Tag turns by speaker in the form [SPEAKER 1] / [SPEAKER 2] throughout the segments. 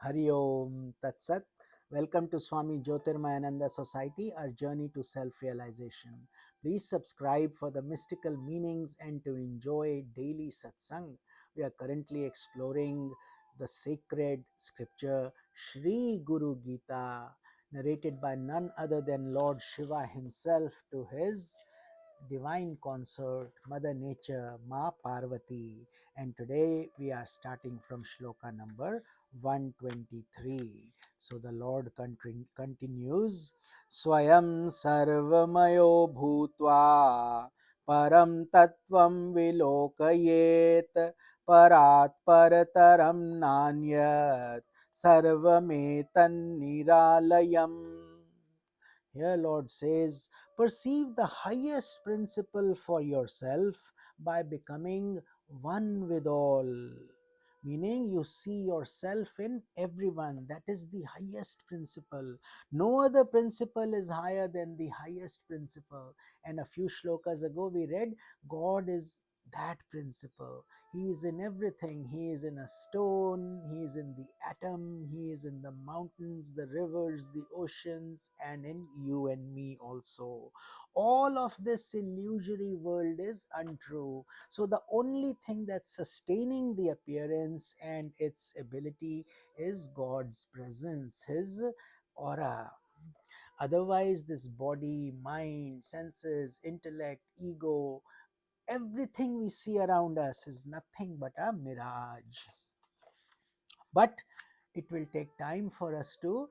[SPEAKER 1] Hari Om Tat Sat. Welcome to Swami Jyotirmayananda Society, our journey to self-realization. Please subscribe for the mystical meanings and to enjoy daily Satsang. We are currently exploring the sacred scripture Shri Guru Gita, narrated by none other than Lord Shiva himself to his divine consort, Mother Nature, Ma Parvati. And today we are starting from shloka number 123. So the Lord continues, Swayam Sarvamayo Bhutva Param Tattvam Vilokayet Parat Parataram Nanyat Sarvametan Niralayam. Here, Lord says, perceive the highest principle for yourself by becoming one with all. Meaning, you see yourself in everyone. That is the highest principle. No other principle is higher than the highest principle. And a few shlokas ago, we read, God is that principle. He is in everything. He is in a stone, He is in the atom, He is in the mountains, the rivers, the oceans, and in you and me also. All of this illusory world is untrue. So the only thing that's sustaining the appearance and its ability is God's presence, His aura. Otherwise, this body, mind, senses, intellect, ego, everything we see around us is nothing but a mirage. But it will take time for us to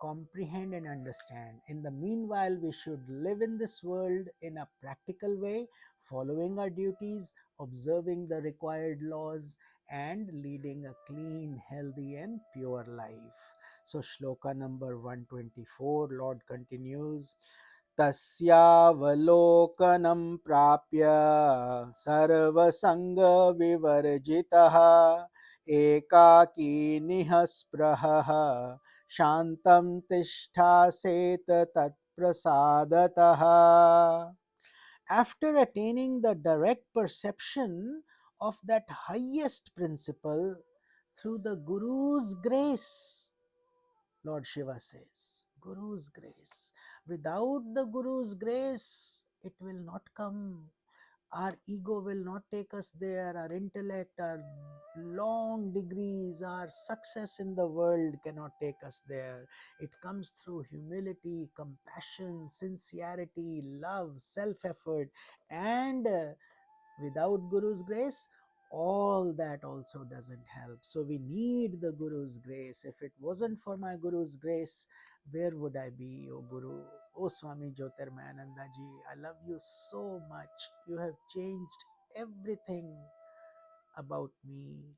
[SPEAKER 1] comprehend and understand. In the meanwhile, we should live in this world in a practical way, following our duties, observing the required laws, and leading a clean, healthy, and pure life. So, shloka number 124, Lord continues. तस्यावलोकनं प्राप्य सर्वसङ्गविवर्जितः एकाकी निःस्पृहः शान्तं तिष्ठासेत तत्प्रसादतः. After attaining the direct perception of that highest principle through the Guru's grace, Lord Shiva says, Guru's grace. Without the Guru's grace, it will not come. Our ego will not take us there. Our intellect, our long degrees, our success in the world cannot take us there. It comes through humility, compassion, sincerity, love, self effort, and without Guru's grace, all that also doesn't help. So we need the Guru's grace. If it wasn't for my Guru's grace, where would I be, O Guru? O Swami Jyotirmayananda ji, I love you so much. You have changed everything about me.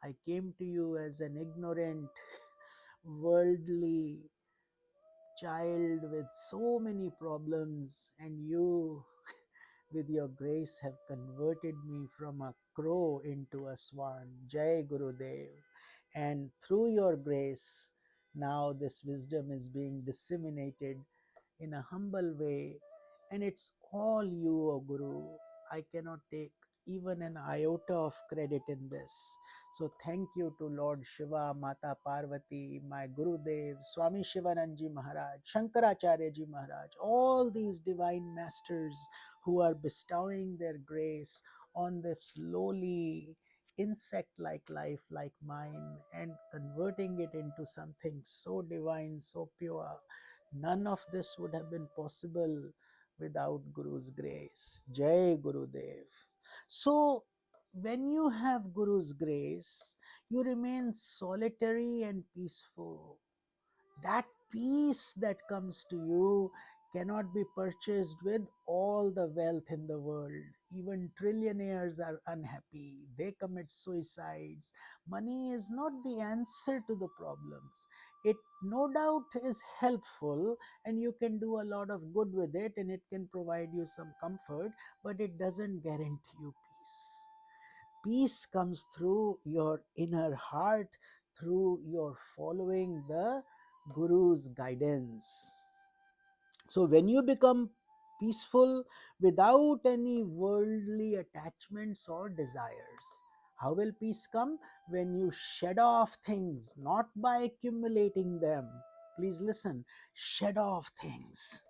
[SPEAKER 1] I came to you as an ignorant, worldly child with so many problems, and you with your grace have converted me from a crow into a swan. Jai Gurudev. And through your grace, now this wisdom is being disseminated in a humble way, and it's all you, O Guru. I cannot take even an iota of credit in this. So thank you to Lord Shiva, Mata Parvati, my Gurudev, Swami Shivananji Maharaj, Shankaracharya Ji Maharaj, all these divine masters who are bestowing their grace on this lowly insect like life like mine and converting it into something so divine, so pure. None of this would have been possible without Guru's grace. Jai Gurudev. So, when you have Guru's grace, you remain solitary and peaceful. That peace that comes to you cannot be purchased with all the wealth in the world. Even trillionaires are unhappy, they commit suicides. Money is not the answer to the problems. It no doubt is helpful, and you can do a lot of good with it, and it can provide you some comfort, but it doesn't guarantee you peace. Peace comes through your inner heart, through your following the Guru's guidance. So, when you become peaceful without any worldly attachments or desires, How will peace come? When you shed off things, not by accumulating them. Please listen, shed off things.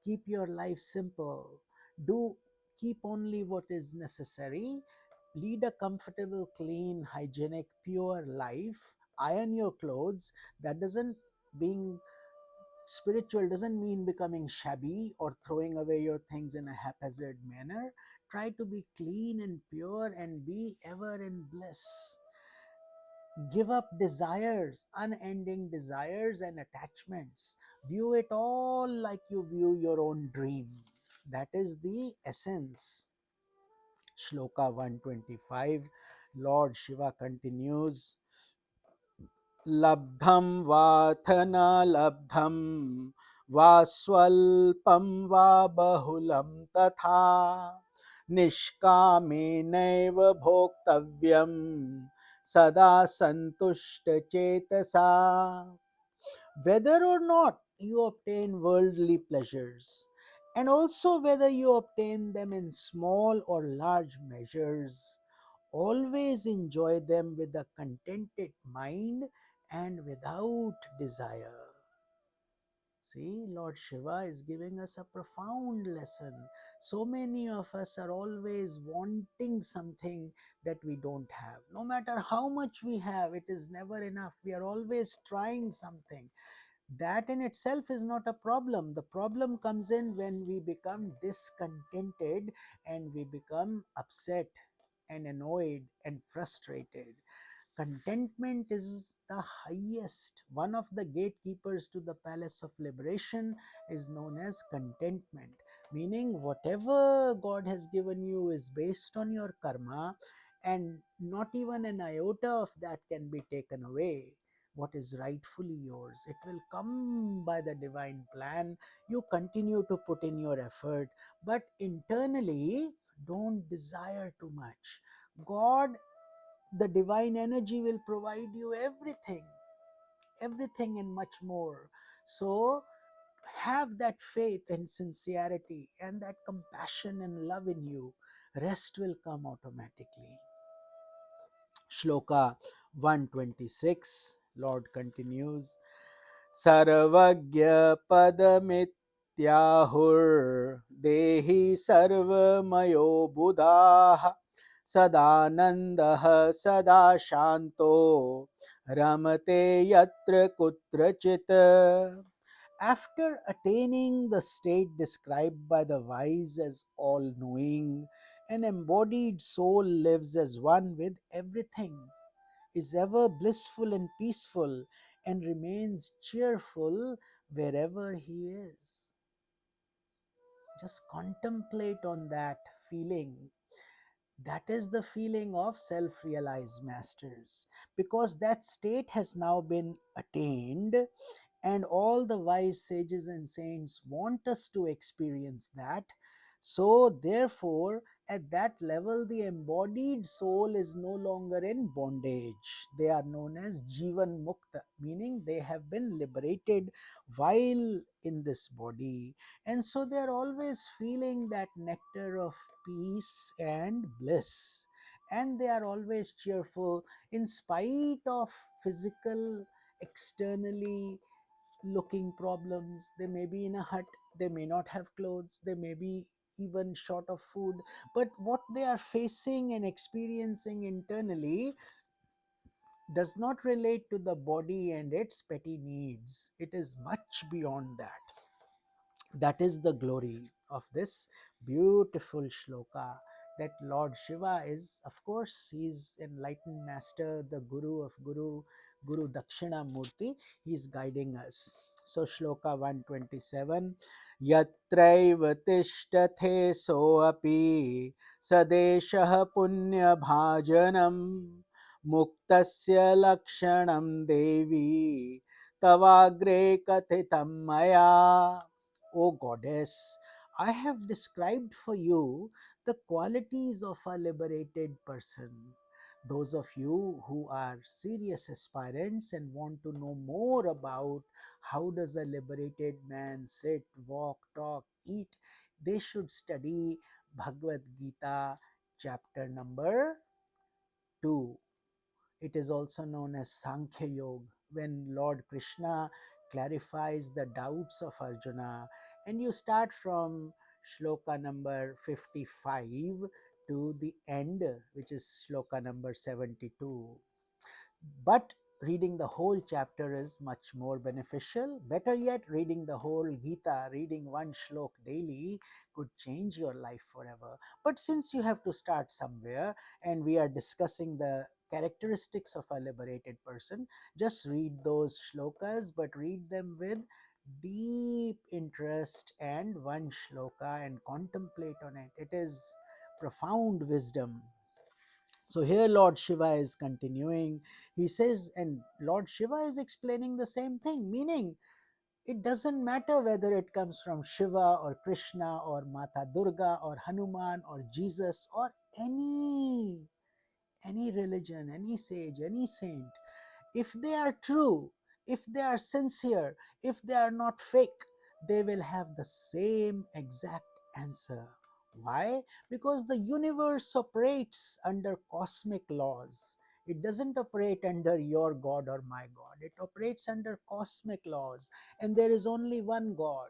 [SPEAKER 1] Keep your life simple. Do keep only what is necessary. Lead a comfortable, clean, hygienic, pure life. Iron your clothes. That doesn't being spiritual doesn't mean becoming shabby or throwing away your things in a haphazard manner. Try to be clean and pure and be ever in bliss. Give up desires, unending desires and attachments. View it all like you view your own dream. That is the essence. Shloka 125. Lord Shiva continues, लब्धं वाथ न लब्धं वा स्वल्पं वा बहुलं तथा निष्कामेनैव भोक्तव्यं सदा संतुष्ट चेतसा. Whether or not you obtain worldly pleasures, and also whether you obtain them in small or large measures, always enjoy them with a contented mind and without desire. See, Lord Shiva is giving us a profound lesson. So many of us are always wanting something that we don't have. No matter how much we have, it is never enough. We are always trying something. That in itself is not a problem. The problem comes in when we become discontented and we become upset and annoyed and frustrated. Contentment is the highest. One of the gatekeepers to the palace of liberation is known as contentment, meaning whatever God has given you is based on your karma, and not even an iota of that can be taken away. What is rightfully yours, it will come by the divine plan. You continue to put in your effort, but internally don't desire too much. God, the divine energy, will provide you everything and much more. So have that faith and sincerity and that compassion and love in you. Rest will come automatically. Shloka 126. Lord continues, Sarvagya Padamityahur Dehi Sarvamayo Buddha Sadanandah Sada Shanto Ramate Yatra Kutrachit. After attaining the state described by the wise as all knowing, an embodied soul lives as one with everything, is ever blissful and peaceful, and remains cheerful wherever he is. Just contemplate on that feeling. That is the feeling of self realized masters, because that state has now been attained, and all the wise sages and saints want us to experience that. So, therefore, at that level, the embodied soul is no longer in bondage. They are known as Jivan Mukta, meaning they have been liberated while in this body. And so they are always feeling that nectar of peace and bliss. And they are always cheerful in spite of physical, externally looking problems. They may be in a hut, they may not have clothes, they may be even short of food, but what they are facing and experiencing internally does not relate to the body and its petty needs. It is much beyond that. That is the glory of this beautiful shloka, that Lord Shiva is, of course, he is enlightened master, the guru of Guru Dakshina Murti. He is guiding us. So shloka 127, yatraiva tishtathe soapi sadeshah punya bhajanam muktasya lakshanam devi tavagre kathitam maya. O goddess, I have described for you the qualities of a liberated person. Those of you who are serious aspirants and want to know more about how does a liberated man sit, walk, talk, eat, they should study Bhagavad Gita chapter number 2. It is also known as Sankhya Yoga, when Lord Krishna clarifies the doubts of Arjuna, and you start from shloka number 55 to the end, which is shloka number 72. But reading the whole chapter is much more beneficial. Better yet, reading the whole Gita, reading one shlok daily could change your life forever. But since you have to start somewhere, and we are discussing the characteristics of a liberated person, just read those shlokas, but read them with deep interest and one shloka and contemplate on it. It is profound wisdom. So here Lord Shiva is continuing. He says, and Lord Shiva is explaining the same thing, meaning it doesn't matter whether it comes from Shiva or Krishna or Mata Durga or Hanuman or Jesus or any religion, any sage, any saint. If they are true, if they are sincere, if they are not fake, they will have the same exact answer. Why? Because the universe operates under cosmic laws. It doesn't operate under your God or my God. It operates under cosmic laws. And there is only one God,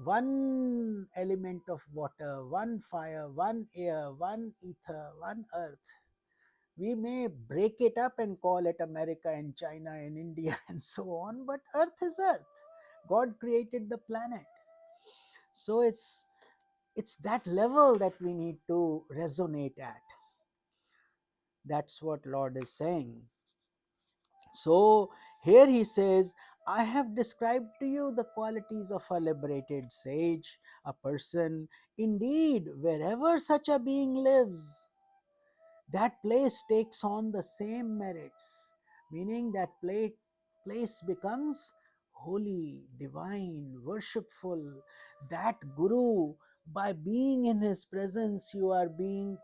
[SPEAKER 1] one element of water, one fire, one air, one ether, one earth. We may break it up and call it America and China and India and so on, but Earth is Earth. God created the planet. So it's that level that we need to resonate at. That's what Lord is saying. So here he says, I have described to you the qualities of a liberated sage, a person. Indeed, wherever such a being lives, that place takes on the same merits, meaning that place becomes holy, divine, worshipful. That Guru, by being in his presence, you are being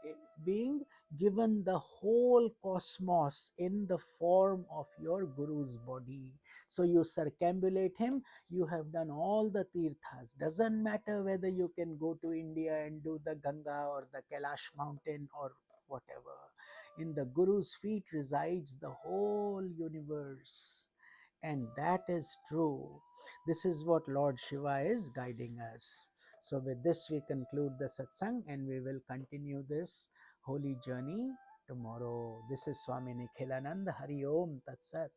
[SPEAKER 1] given the whole cosmos in the form of your Guru's body. So you circumambulate him, you have done all the tirthas. Doesn't matter whether you can go to India and do the Ganga or the Kailash mountain or whatever. In the Guru's feet resides the whole universe. And that is true. This is what Lord Shiva is guiding us. So, with this, we conclude the satsang and we will continue this holy journey tomorrow. This is Swami Nikhilananda. Hari Om Tat Sat.